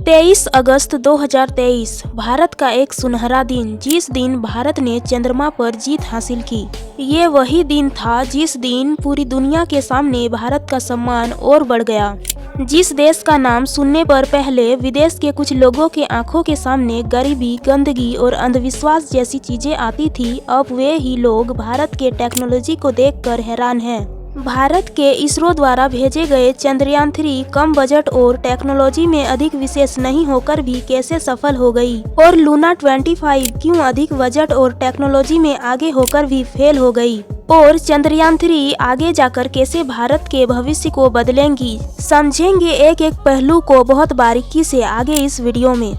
23 अगस्त 2023 भारत का एक सुनहरा दिन, जिस दिन भारत ने चंद्रमा पर जीत हासिल की। ये वही दिन था जिस दिन पूरी दुनिया के सामने भारत का सम्मान और बढ़ गया। जिस देश का नाम सुनने पर पहले विदेश के कुछ लोगों के आंखों के सामने गरीबी, गंदगी और अंधविश्वास जैसी चीजें आती थी, अब वे ही लोग भारत के टेक्नोलॉजी को देखकर हैरान हैं। भारत के इसरो द्वारा भेजे गए चंद्रयान 3 कम बजट और टेक्नोलॉजी में अधिक विशेष नहीं होकर भी कैसे सफल हो गई, और लूना 25 क्यों अधिक बजट और टेक्नोलॉजी में आगे होकर भी फेल हो गई, और चंद्रयान 3 आगे जाकर कैसे भारत के भविष्य को बदलेंगी, समझेंगे एक एक पहलू को बहुत बारीकी से आगे इस वीडियो में।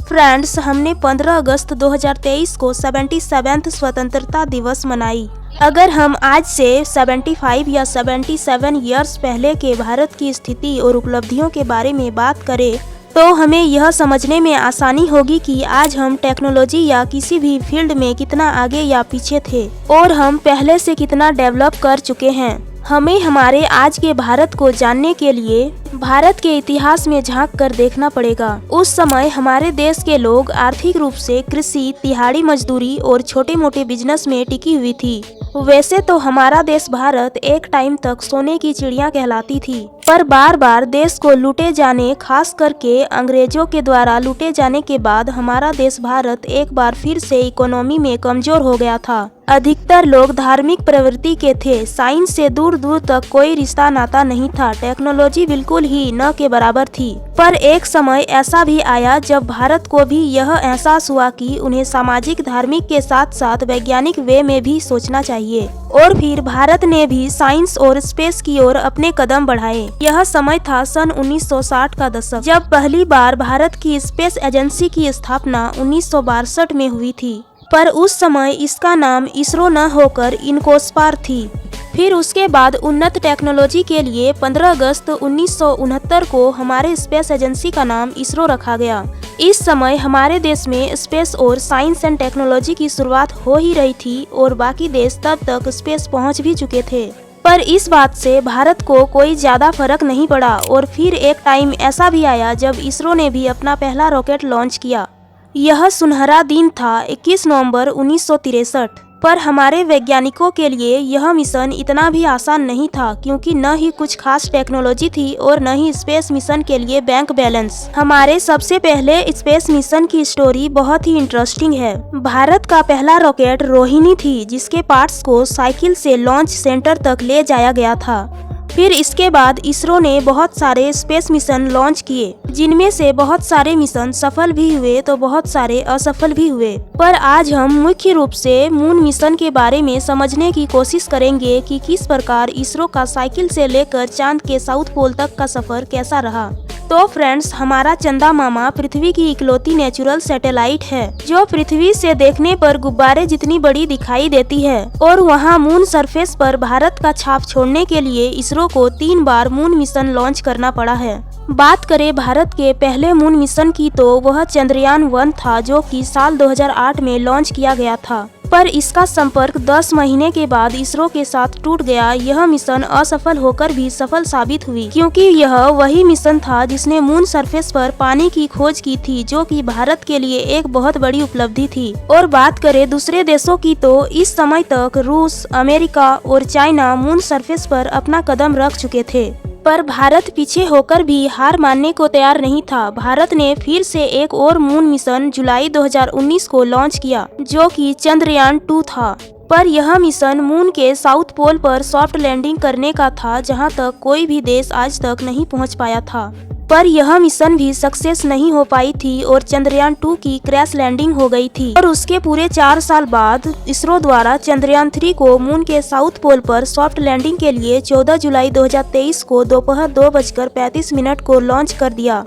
फ्रेंड्स, हमने 15 अगस्त 2023 को 77वां स्वतंत्रता दिवस मनाई। अगर हम आज से 75 या 77 ईयर्स पहले के भारत की स्थिति और उपलब्धियों के बारे में बात करें, तो हमें यह समझने में आसानी होगी कि आज हम टेक्नोलॉजी या किसी भी फील्ड में कितना आगे या पीछे थे, और हम पहले से कितना डेवलप कर चुके हैं। हमें हमारे आज के भारत को जानने के लिए भारत के इतिहास में झांक कर देखना पड़ेगा। उस समय हमारे देश के लोग आर्थिक रूप से कृषि, दिहाड़ी मजदूरी और छोटे मोटे बिजनेस में टिकी हुई थी। वैसे तो हमारा देश भारत एक टाइम तक सोने की चिड़िया कहलाती थी, पर बार बार देश को लूटे जाने, खास करके अंग्रेजों के द्वारा लूटे जाने के बाद हमारा देश भारत एक बार फिर से इकोनॉमी में कमजोर हो गया था। अधिकतर लोग धार्मिक प्रवृत्ति के थे, साइंस से दूर दूर तक कोई रिश्ता नाता नहीं था, टेक्नोलॉजी बिल्कुल ही न के बराबर थी। पर एक समय ऐसा भी आया जब भारत को भी यह एहसास हुआ कि उन्हें सामाजिक, धार्मिक के साथ साथ वैज्ञानिक वे में भी सोचना चाहिए, और फिर भारत ने भी साइंस और स्पेस की ओर अपने कदम बढ़ाए। यह समय था सन 1960 का दशक, जब पहली बार भारत की स्पेस एजेंसी की स्थापना 1962 में हुई थी, पर उस समय इसका नाम इसरो न होकर इनकोस्पार थी। फिर उसके बाद उन्नत टेक्नोलॉजी के लिए 15 अगस्त 1969 को हमारे स्पेस एजेंसी का नाम इसरो रखा गया। इस समय हमारे देश में स्पेस और साइंस एंड टेक्नोलॉजी की शुरुआत हो ही रही थी, और बाकी देश तब तक स्पेस पहुंच भी चुके थे। पर इस बात से भारत को कोई ज्यादा फर्क नहीं पड़ा, और फिर एक टाइम ऐसा भी आया जब इसरो ने भी अपना पहला रॉकेट लॉन्च किया। यह सुनहरा दिन था 21 नवंबर 1963, पर हमारे वैज्ञानिकों के लिए यह मिशन इतना भी आसान नहीं था, क्योंकि न ही कुछ खास टेक्नोलॉजी थी और न ही स्पेस मिशन के लिए बैंक बैलेंस। हमारे सबसे पहले स्पेस मिशन की स्टोरी बहुत ही इंटरेस्टिंग है। भारत का पहला रॉकेट रोहिणी थी, जिसके पार्ट्स को साइकिल से लॉन्च सेंटर तक ले जाया गया था। फिर इसके बाद इसरो ने बहुत सारे स्पेस मिशन लॉन्च किए, जिनमें से बहुत सारे मिशन सफल भी हुए तो बहुत सारे असफल भी हुए। पर आज हम मुख्य रूप से मून मिशन के बारे में समझने की कोशिश करेंगे कि किस प्रकार इसरो का साइकिल से लेकर चांद के साउथ पोल तक का सफर कैसा रहा। तो फ्रेंड्स, हमारा चंदा मामा पृथ्वी की इकलौती नेचुरल सैटेलाइट है, जो पृथ्वी से देखने पर गुब्बारे जितनी बड़ी दिखाई देती है, और वहां मून सरफेस पर भारत का छाप छोड़ने के लिए इसरो को 3 बार मून मिशन लॉन्च करना पड़ा है। बात करें भारत के पहले मून मिशन की, तो वह चंद्रयान 1 था, जो कि साल 2008 में लॉन्च किया गया था, पर इसका संपर्क 10 महीने के बाद इसरो के साथ टूट गया। यह मिशन असफल होकर भी सफल साबित हुई, क्योंकि यह वही मिशन था जिसने मून सरफेस पर पानी की खोज की थी, जो कि भारत के लिए एक बहुत बड़ी उपलब्धि थी। और बात करें दूसरे देशों की, तो इस समय तक रूस, अमेरिका और चाइना मून सरफेस पर अपना कदम रख चुके थे, पर भारत पीछे होकर भी हार मानने को तैयार नहीं था। भारत ने फिर से एक और मून मिशन जुलाई 2019 को लॉन्च किया, जो कि चंद्रयान 2 था। पर यह मिशन मून के साउथ पोल पर सॉफ्ट लैंडिंग करने का था, जहां तक कोई भी देश आज तक नहीं पहुंच पाया था। पर यह मिशन भी सक्सेस नहीं हो पाई थी, और चंद्रयान 2 की क्रैश लैंडिंग हो गई थी। और उसके पूरे 4 साल बाद इसरो द्वारा चंद्रयान 3 को मून के साउथ पोल पर सॉफ्ट लैंडिंग के लिए 14 जुलाई 2023 को दोपहर 2:35 को लॉन्च कर दिया,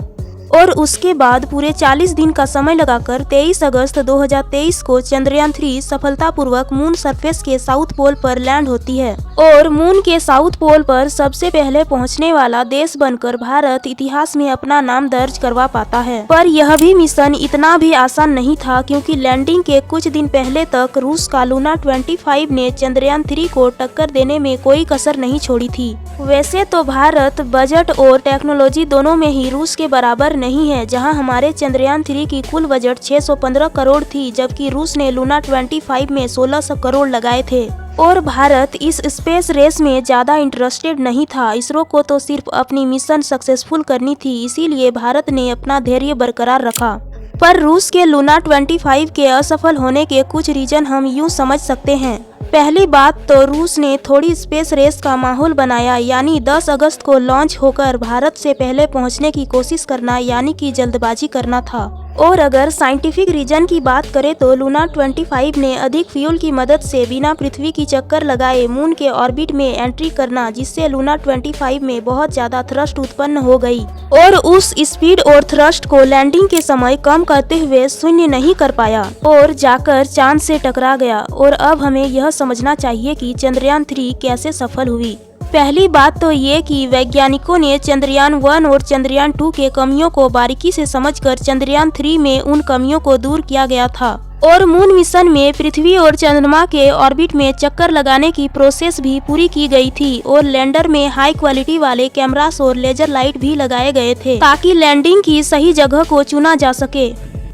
और उसके बाद पूरे 40 दिन का समय लगाकर 23 अगस्त 2023 को चंद्रयान 3 सफलतापूर्वक मून सरफेस के साउथ पोल पर लैंड होती है, और मून के साउथ पोल पर सबसे पहले पहुंचने वाला देश बनकर भारत इतिहास में अपना नाम दर्ज करवा पाता है। पर यह भी मिशन इतना भी आसान नहीं था, क्योंकि लैंडिंग के कुछ दिन पहले तक रूस का लूना 25 ने चंद्रयान 3 को टक्कर देने में कोई कसर नहीं छोड़ी थी। वैसे तो भारत बजट और टेक्नोलॉजी दोनों में ही रूस के बराबर उत्तर नहीं है, जहां हमारे चंद्रयान 3 की कुल बजट 615 करोड़ थी, जबकि रूस ने लूना 25 में 1600 करोड़ लगाए थे। और भारत इस स्पेस रेस में ज़्यादा इंटरेस्टेड नहीं था। इसरो को तो सिर्फ अपनी मिशन सक्सेसफुल करनी थी, इसीलिए भारत ने अपना धैर्य बरकरार रखा। पर रूस के लूना 25 के असफल होने के कुछ रीजन हम यूँ समझ सकते हैं। पहली बात तो रूस ने थोड़ी स्पेस रेस का माहौल बनाया, यानी 10 अगस्त को लॉन्च होकर भारत से पहले पहुंचने की कोशिश करना, यानी कि जल्दबाजी करना था। और अगर साइंटिफिक रीजन की बात करें तो लूना 25 ने अधिक फ्यूल की मदद से बिना पृथ्वी की चक्कर लगाए मून के ऑर्बिट में एंट्री करना, जिससे लूना 25 में बहुत ज्यादा थ्रस्ट उत्पन्न हो गई और उस स्पीड और थ्रस्ट को लैंडिंग के समय कम करते हुए शून्य नहीं कर पाया और जाकर चांद से टकरा गया। और अब हमें यह समझना चाहिए कि चंद्रयान 3 कैसे सफल हुई। पहली बात तो ये कि वैज्ञानिकों ने चंद्रयान 1 और चंद्रयान 2 के कमियों को बारीकी से समझकर चंद्रयान 3 में उन कमियों को दूर किया गया था। और मून मिशन में पृथ्वी और चंद्रमा के ऑर्बिट में चक्कर लगाने की प्रोसेस भी पूरी की गई थी और लैंडर में हाई क्वालिटी वाले कैमरास और लेजर लाइट भी लगाए गए थे, ताकि लैंडिंग की सही जगह को चुना जा सके।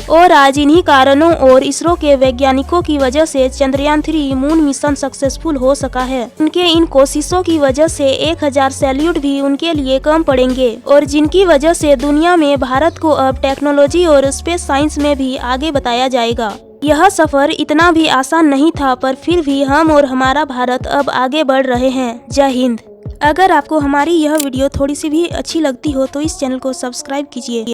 और आज इन्हीं कारणों और इसरो के वैज्ञानिकों की वजह से चंद्रयान 3 मून मिशन सक्सेसफुल हो सका है। उनके इन कोशिशों की वजह से 1000 सैल्यूट भी उनके लिए कम पड़ेंगे और जिनकी वजह से दुनिया में भारत को अब टेक्नोलॉजी और स्पेस साइंस में भी आगे बताया जाएगा। यह सफर इतना भी आसान नहीं था, पर फिर भी हम और हमारा भारत अब आगे बढ़ रहे हैं। जय हिंद। अगर आपको हमारी यह वीडियो थोड़ी सी भी अच्छी लगती हो तो इस चैनल को सब्सक्राइब कीजिए।